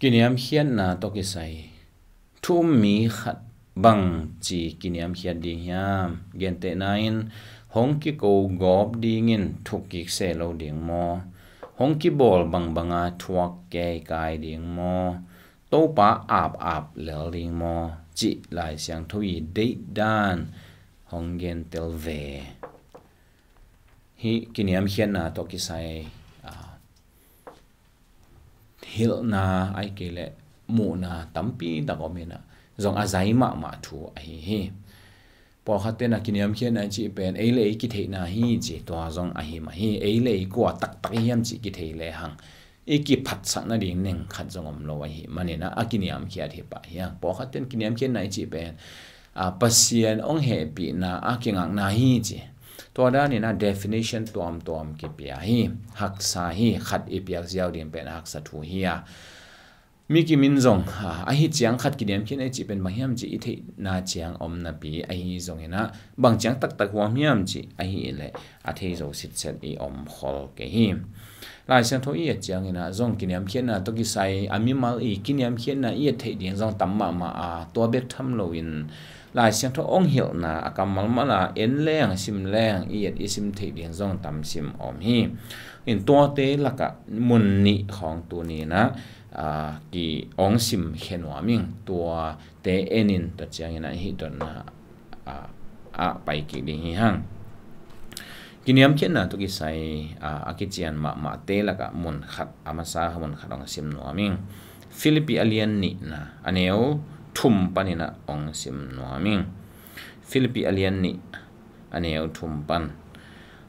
Kiniam hian na to ki sai thum mi khat bang chi kiniam hian di hiam gen te nain hong ki ko gob ding in thuk ki se lo ding mo hong ki bol bang banga thuak ke kai ding mo to pa ap lel ding mo chi lai siang thui de dan hong gen tel ve hi kiniam hian na to ki sai hil na ai ke le mu na tampi da ko mena zong azai ma thu ai hi po khate na kiniam khian an chi pen ei le ki the na hi chi to zong a hi ma hi ei le ko tak tak hiam chi ki the le hang e ki phat sak na ding neng khat zong om lo hi mane na akiniam khia the pa ya po khaten kiniam khian na chi pen a pasien ong he pi na akingak na hi chi to da ni na definition tom ki pia hi hak sa hi khat e piak ziaw dim pen hak sa thu hi ya mi ki min zong a hi chiang khat ki dem kin e chi pen ma hiam chi i the na chiang om na pi a hi zong ina bang chiang tak tak wa miam chi a hi le a the zo sit set i om khol ke hi lai sang tho i chiang ina zong ki nem khian na to ki sai ami mal i ki nem khian na i the ding zong tam ma a to bek tham lo in lai siang tho ong hil na akamal mala en leng sim leng i sim the ding zong tam sim om hi in to te laka mun ni khong tu ni na ki ong sim khenwa ming tua te enin ta chiang ina hi don na pai ki ding hi hang kiniam khian na to ki sai ki chian ma te laka mun khat amasa mun khat ong sim no ming Philippi alien ni na aneo thum panina ong sim noaming Philippi alien ni aneu thum pan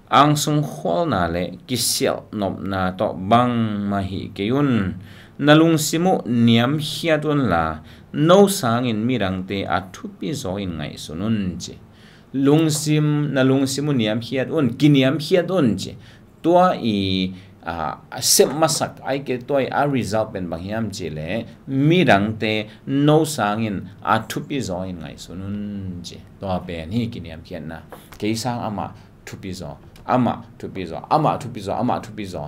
ang sung khol na le kisial nop na to bang mahi keun nalung simu niam hiatun la no sang in mirang te athupi zo in ngai sunun chi lungsim nalung simu niam hiat un kiniam hiat un chi tua i sep masak ai ke toy a result pen bang hiam chi le mirang te no sangin a thupi zo in ngai sunun chi to pen hi kiniam khian na ke sang ama thupi zo ama thupi zo ama thupi zo ama thupi zo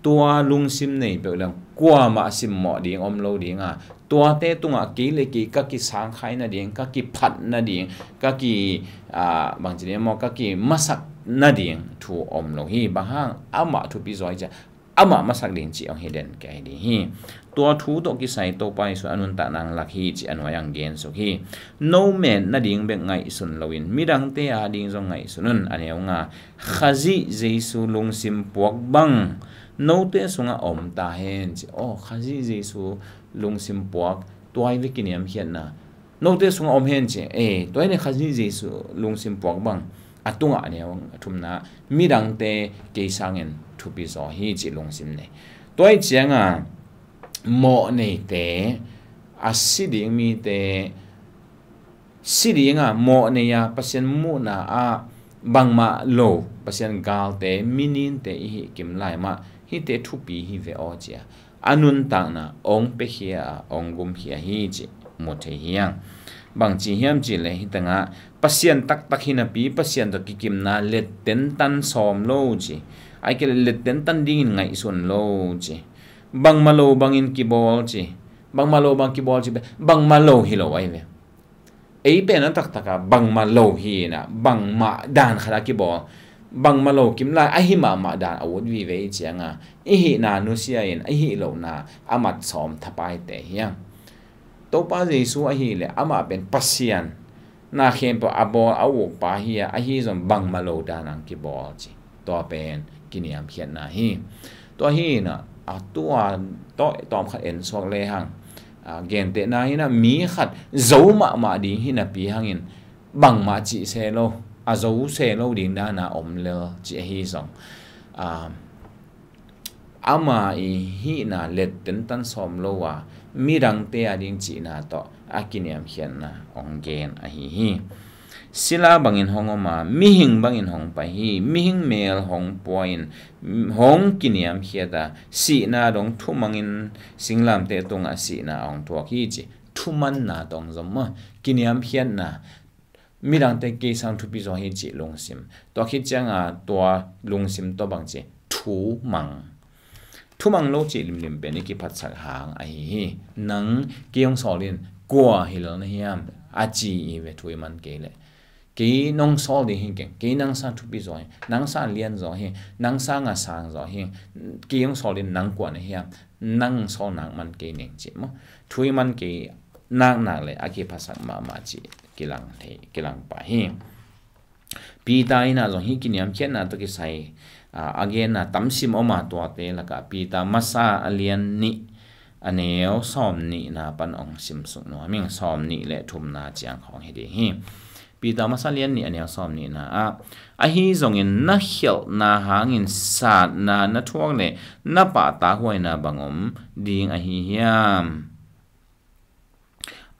tua lungsim nei pe lang kwa ma sim mo ding om lo ding a tua te tunga ke le ki ka ki sang khai na ding ka ki phat na ding ka ki bang chi mo ka ki masak na ding thu om lo hi bang hang ama thu pi zoi cha ama masak ding chi ong hidden kai di hi tua thu to ki sai to pai so anun ta nang lak hi chi anwayang gen so hi no man na ding be ngai sun lowin midang te a ding zong ngai sunun aneu nga khazi jesu lungsim puak bang no te sunga om ta hen chi khazi jesu lungsim puak toy ve kiniam hian na no te sunga om hen chi toy ne khazi jesu lungsim puak bang atunga aneu thumna midang te ke sangen thupi zo hi chi lungsim ne toy chianga mo nei te asiding mi te sidinga mo ne ya pasien mu na bangma lo pasien gal te minin te hi kim lai ma hi te thupi hi ve o chia anun ta na ong pe hia ong gum hia hi chi mo the hiang bang chi hiam chi le hi tanga pasien tak tak hina pi pasien to kikim na let ten tan som lo chi ai ke let ten tan ding ngai sun lo chi bang malo bangin ki bol chi bang malo bang ki bol chi bang malo hi lo ai ve ei pe na tak taka bang malo hi na bang ma dan khara ki bol bang malo kim la a hi ma dan awut vi ve chianga i hi na nu sia in a hi lo na amat som thapai te hiang to pa jesu a hi le ama ben pasian na khem po abo awu pa hi a hi zom bang malo dan ang ki bol chi to pen kiniam khian na hi to hi na tua to tom khat en sok le hang gen te na hina mi khat zo ma ding hina pi hangin bang ma chi se lo a zo se lo ding da na om le chi hi song ama i hi na let ten tan som lo wa mi rang te a ding chi na to akiniam hian na ong gen a hi sila bangin hongoma mihing bangin hong pa hi mihing mel hong point hong kiniam hiata si na dong thumangin singlam te tonga si na ong thwa hi chi thuman na dong zoma kiniam hian na mirang te ke sang thu pi zo hi chi lungsim to khi changa to lungsim to bang chi thu mang ทุมังโลจิลิมเป็นกิพัดสักหางไอ้นังเกี่ยงสอลินกัวฮิลนะเฮียมอาจีเวทุยมันเกเลกีน้องสอลดิหิงเก่งกีนังสานทุปิจอยนังสานเลียนจอยนังสางาสางจอยเกี่ยงสอลินนังกว่านะเฮียนังสอนังมันเกเนงจิมทุยมันเกนักเลยอากิพัดสักมาจีกิลังไปปีตายนะจอยกินยามเขียนนะตะกี้ใส่again na tamsim oma to te laka pita masa alien ni aneo som ni na pan ong sim sung no ming som ni le thum na chiang khong he de hi pita masa alien ni aneo som ni na a hi zong in na hiel na hangin sa na thuang le na pa ta huai na bangom ding a hi hiam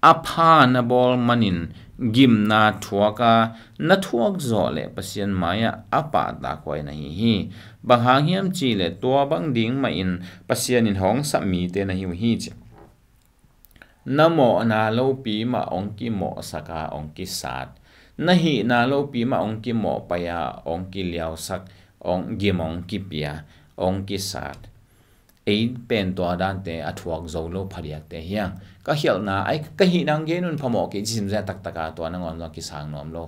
apha na bol manin gim na thuaka na thuak zo le pasien maya apa da koi na hi bang hiam chi le to bang ding ma in pasien in hong sa mi te na hi chi namo na lo pi ma ong ki mo saka ong ki sat na hi na lo pi ma ong ki mo pa ya ong ki liao sak ong gimong ki pia ong ki sat ei pen to dan te athuak zo lo phariak te hiang ka hial na ai ka hi nang ge nun phamo ke jim za tak taka to na ngon lo ki sang nom lo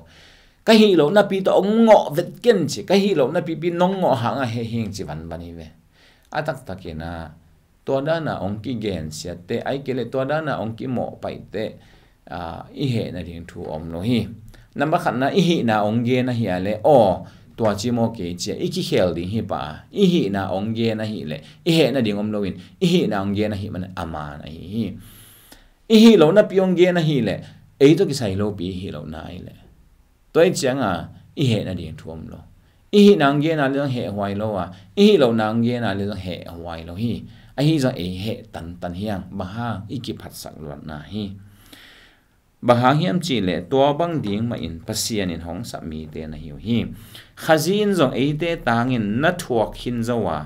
ka hi lo na pi to ngo vet ken chi ka hi lo na pi nong ngo hanga he hing chi van bani ve atak takena to da na ong ki gen sia te ai ke le to da na ong ki mo pai te i he na ding thu om lo hi number khat na i hi na ong ge na hi ale oตัวจีโมเกจอีกิเฮลดิฮิปะอีหินาองเกนะฮิเลอีเฮนะดิงอมโลวินอีหินาองเกนะฮิมันอามานะฮิอีหิโลนะปิองเกนะฮิเลเอตุกิไซโลปีฮิโลนาฮิเลตัวอีจังอ่ะอีเฮนะดิงทุมโลอีหินางเกนะเลงเฮฮวายโลอ่ะอีหิโลนางเกนะเลงเฮฮวายโลฮิไอฮิจังเอเฮตันเฮียงบะฮาอีกิพัดสักลวนนะฮิบางเฮียมจีเลตัวบังดิ่งมาอินพัศยานินห้องสามีเตนะฮิวฮีขจินจงเอเตตางินนัทวกหินจาวา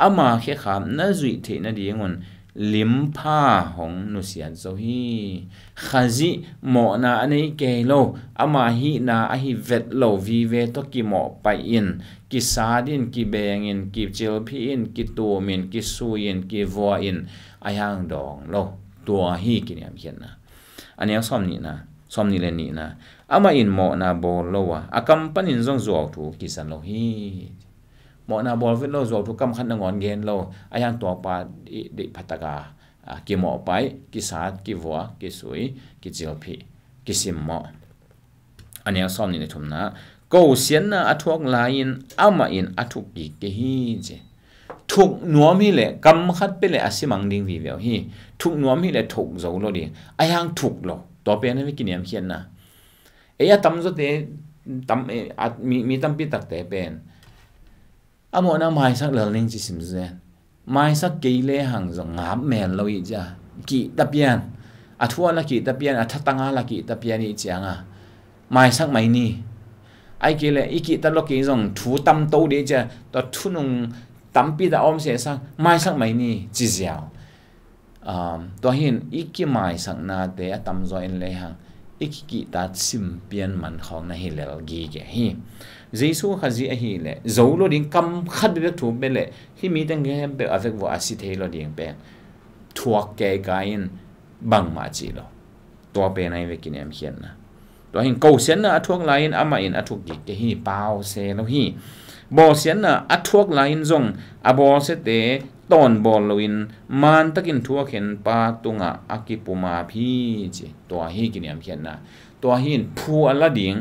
อามาเขขามนัจุยเทนะดีงวนลิมพาห้องนุเสียนเจ้าฮีขจิหมอนาอันนี้เกโลอามาฮีนาอหิเวตโลวีเวตกิหมอไปอินกิซาดินกิเบงอินกิเจลพีอินกิตัวมินกิซูอินกิวัวอินอายังดองโลตัวฮีกินยามเขียนนะอันนี้ซ้อมนี่นะซ้อมนี่เลยนี่นะอามาอินหมอนาบอลโลวะอากัมปันินจงจวกถูกกิสันโลฮีหมอนาบอลฟิลโลจวกถูกกำขันงอนเกนโลอายังตัวปาดิพัตกากิหมอไปกิสาดกิวัวกิสุยกิเจลพีกิสิมหมออันนี้ซ้อมนี่เลยทุมนะกูเสียนนะอัทุกลายินอามาอินอัทุกกิเกฮีเจทุกนัวมีเลยกำขัดไปเลยอาศิมังดิงวิเวลฮีทุกนัวมีเลยถูกโจโลดิอายังถูกโลตัวเป็นอะไรกินยามเขียนนะเอ้ยตั้มจะเตะตั้มมีตั้มปีตักเตะเป็นอ่ะหมอนะไม่สักเรื่องนึงจิสิมเซนไม่สักกี่เล่หังจงงับแมนเราอีจ้ะกี่ตะเปียนอ่ะทั่วละกี่ตะเปียนอ่ะทัดตั้งละกี่ตะเปียนอีจ้ะไม่สักไม่นี่ไอ้กี่เล่อีกี่ตะลกกี่จงถูตั้มโตดีจ้ะตัวทุนงตั้มปีตะอมเสียสักไม่สักไม่นี่จีเจียวตัวเห็นอีกี่ไม่สักนาเตะตั้มจอยเลยหังอีกกิตัดสิมเปียนมันของนะฮิเลลกีแกฮีเจสูขจีฮีเลโจโลดิ้งคำขัดเรื่องถูกเป็นเลยที่มีตั้งแค่แบบอะไรว่าอาศิเทโลดิ้งเป็นทัวแกกายินบังมาจีโลตัวเป็นไอเวกินเอ็มเขียนนะตัวเห็นกูเสียนนะทัวไลน์อามาอินทัวกิแกฮีเปล่าเซโลฮีบอเสียนนะทัวไลน์จงบอเสเตตอนบอลวินมันตะกินทัวเข็นปาตุงะอากิปุมาพีจีตัวฮีกินยามเขียนนะตัวหินผู้อัลลาดิง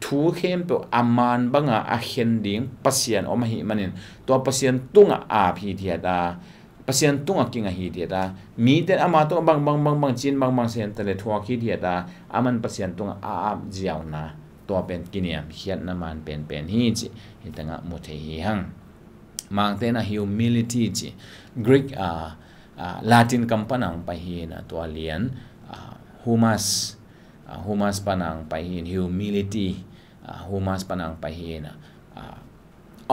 ทูเข้มเปอามันบังอาเข็นดิงปัสยันอมหิมันินตัวปัสยันตุงะอาพีเทียดาปัสยันตุงะกิงะฮีเทียดามีแต่อามาตัวบางจีนบางเซนแต่เลยทัวขี้เทียดาอามันปัสยันตุงะอาเจียวนะตัวเป็นกินยามเขียนน้ำมันเป็นฮีจีเห็นตั้งะมุเทฮีหังมังเตนะ humility จี Greek Latin คำปนังไปหินตัวเลียนhumus ปนังไปหิน humility humus ปนังไปหิน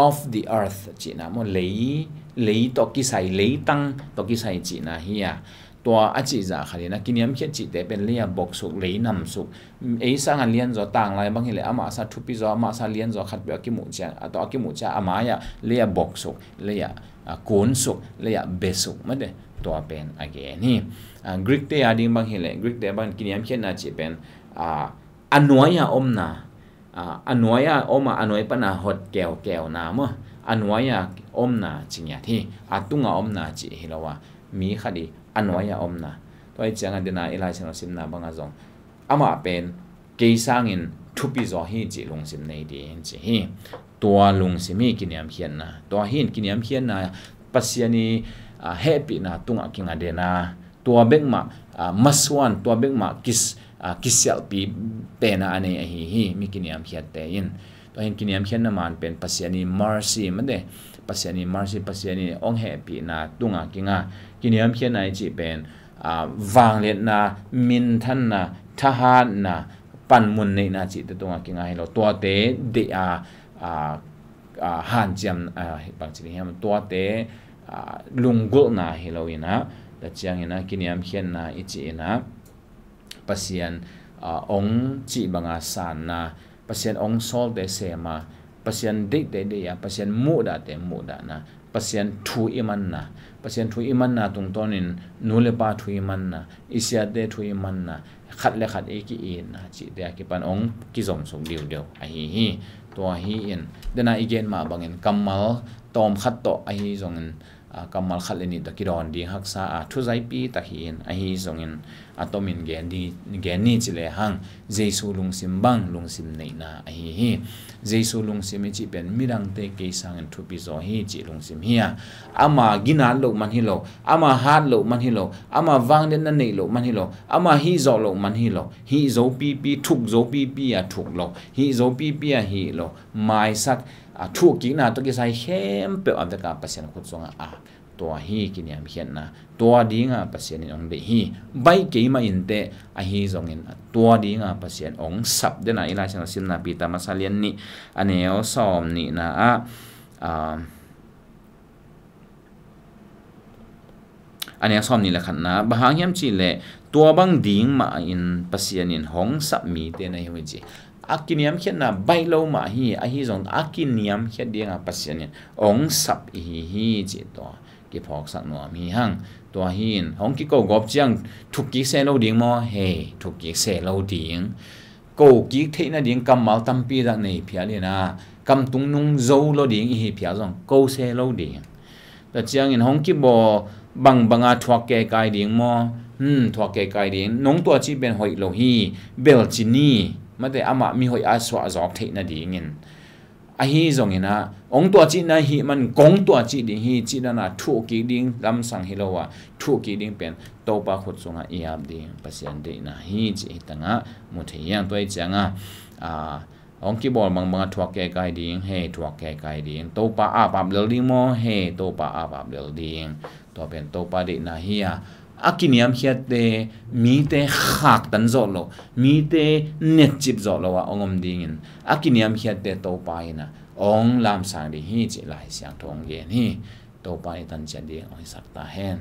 of the earth จีนะมันเลยตอกิใส่เลยตั้งตอกิใส่จีนะเฮีย ตัวอาจิจะขนาดนะกินยามเขียนจิตแต่เป็นเลียบกสุกเลยนำสุกสร้างเลียนจอต่างไรบางทีเลยอามาซาทุปิจออามาซาเลียนจอขัดเบียกิมุจาตัวกิมุจาอามาอย่าเลียบกสุกเลียกุนสุกเลียเบสุกไม่ได้ตัวเป็นอะไรนี่กรีกเตียดิ้งบางทีเลยกรีกเตียบางกินยามเขียนน่าจะเป็นอันน้อยอมนาอันน้อยอมอันน้อยปนาหดแก้วน้ำอันน้อยอมนาจริงอย่างที่ตุงอมนาจิเฮลว่ามีคดีอันน้อยอมนาตัวจังอันเดน่าเอลายเชนอสิมนาบางอาจงอามาเป็นเกยสังอินทุบิจอฮีจิลงสิมในเดียนจิฮีตัวลงสิมีกินยามเขียนนะตัวหินกินยามเขียนนะปัสยานีเฮปินะตุงอกิงอเดนาตัวเบกมามัสวันตัวเบกมากิสเซลปีเป็นอันนี้ฮีมีกินยามเขียนแต่ยินตัวเห็นกินยามเขียนน้ำมันเป็นปัสยานีมาร์ซีมันเดปัสยานีมาร์ซีปัสยานีองเฮปินะตุงอกิงกินยามเขียนไหนจิเป็นวางเล็ดนะมินทันนะทหารนะปันมุนในนาจิตตัวกิงให้เราตัวเตเดียหันจำบางทีเนี่ยมันตัวเตลุงกุลนะให้เราอินะแต่เจียงอินะกินยามเขียนนะอิจินะปัสยันองจีบังอาสานนะปัสยันองโซลเตเสมาปัสยันเด็กเดียปัสยันมูดาเตมูดานะปัสยันทูอิมันนะปัสยันทูอิมันนะตรงต้นินนูเลปาทูอิมันนะอิสยาเดทูอิมันนะขัดเลขัดเอกิอินนะจิเดียกิปันองกิสมสงเดียวไอฮีตัวฮีอินเดน่าอีเกนมาบางเงินกัมมัลตอมขัดโตไอฮีสงเงินกัมมัลขัดเลนิตะกิรอนดีฮักษาทุใจปีตะฮีนไอฮีสงเงินตอมินแกนนี่จิเลหังเจสูลุงซิมบังลุงซิมในนาไอฮีเจสูลุงซิมจิเป็นมิรังเตเกสังทุปิโซฮีจิลุงซิมเฮียอามากินาโลมันฮิโลอามาฮาร์โลมันฮิโลอามาวังเดนนันเนโลมันฮิโลอามาฮีโซโลมันฮิโลฮีโซปีทุกโซปีอะทุกโลฮีโซปีอะฮีโลไม่สักทุกกินาตัวกิไซเข้มเปอันตะกาปัสยันขุดซงตัวฮีกินยามเขียนนะตัวดีงาปัสยันองเดฮีใบเกยมาอินเตอฮีซงอินตัวดีงาปัสยันองสับเดน่าอิลาชันสิมนาปีตามาซาเลียนนี่อันนี้เอาสอมนี่นะอันนี้สอมนี่แหละขันนะบางยามจีเล่ตัวบางดีงมาอินปัสยันอินหงสับมีเตในหัวจีอากินยามเขียนนะใบโลมาฮีซงอากินยามเขียนดีงาปัสยันอินองสับฮีจีตัวกี่พอกสักหน่อยมีหั่งตัวหินห้องกี่ก็กอบจังทุกกี่เซลล์ดิ่งมอเฮทุกกี่เซลล์ดิ่งก็กี่เทน่ะดิ่งกำมัลตั้มปีดังในเพียเลยนะกำตุงนุ่งโจโลดิ่งอีเพียจงก็เซลล์ดิ่งแต่จังอินห้องกี่บ่บังอาทวักแก่ไกดิ่งมอทวักแก่ไกดิ่งน้องตัวจีเป็นหอยโลฮีเบลจินีมาแต่อามามีหอยอาสวะจอกเทน่ะดิ่งอินไอฮีจงเห็นนะองตัวจีน่ะฮีมันกงตัวจีดิ่งฮีจีน่ะทุกกี่ดิ่งลำสังฮิโลวะทุกกี่ดิ่งเป็นโตปะขุดสงะอีอับดิ่งปัสยันดิ่งนะฮีจีตั้งมุทยังตัวจังองกี่บอลบางทวักแก่ไกดิ่งเฮทวักแก่ไกดิ่งโตปะอาบับเลดิ่งมอเฮโตปะอาบับเลดิ่งตัวเป็นโตปะดิ่งนะฮีอากินยามเขียดเตมีเตหักตันโจโลมีเตเน็ตจิบโจโลว่าองมดิ่งอากินยามเขียดเตโตไปนะองลามสังดีฮีจิลายเสียงทองเย็นฮีโตไปตันเจดีองสักตาเฮน